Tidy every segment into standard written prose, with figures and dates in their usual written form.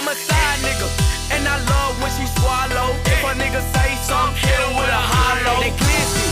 I'm a side nigga, and I love when she swallow. If a nigga say something, hit him with a hollow. They glizzy,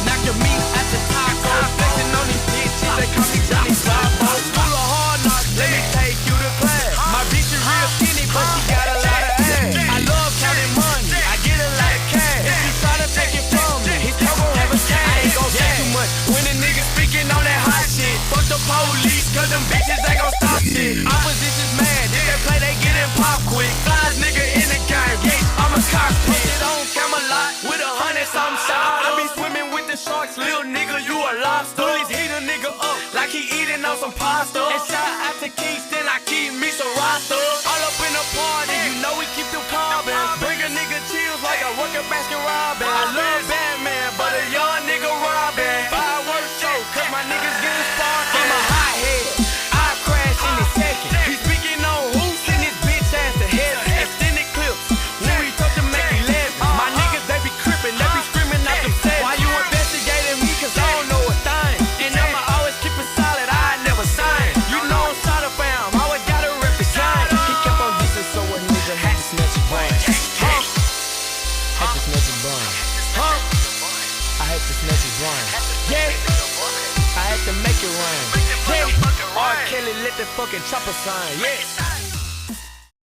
knock your meat at the taco. Flexing on these bitches, they call me Johnny Bravo. School of hard knocks, let me take you to class. My bitch is real skinny, but she got a lot of ass. I love counting money, I get a lot of cash. If he try to take it from me, his toe gon' have a cash. I ain't gon' say too much when a nigga speaking on that hot shit. Fuck the police, cause them bitches ain't gon' stop shit. Opposition's mad, if they play, they getting pop quick. Flies nigga in the game, yeah, I'm a cockpit. Posted on Camelot with 100-something shots. I be swimming with the sharks, little nigga, you a lobster. Police heat a nigga up like he eating on some pasta. And shout out to Kingston, I keep me some rasta. All up in the party, you know we keep them carbon. Bring a nigga chills like I work at Baskin Robbins. I love Batman, but a young nigga robbing. Firework show, cause my niggas getting sparked. I'm a hothead, I crash in a second. He speaking on who send his bitch ass to heaven. Extended clips, when we touch them make me laugh. My niggas, they be crippin', they be screaming out them sets. Why you investigating me, cause I don't know a thing. And I'ma always keep it solid, I never sign. You know I'm shot of fam, always gotta rep the shine. He kept on dissing, so a nigga had to snatch his brain. Had to snatch his brain. I had to snatch his brain. Yeah, I had to make it rain. Yeah, R. Kelly let the fucking chopper sign. Yeah.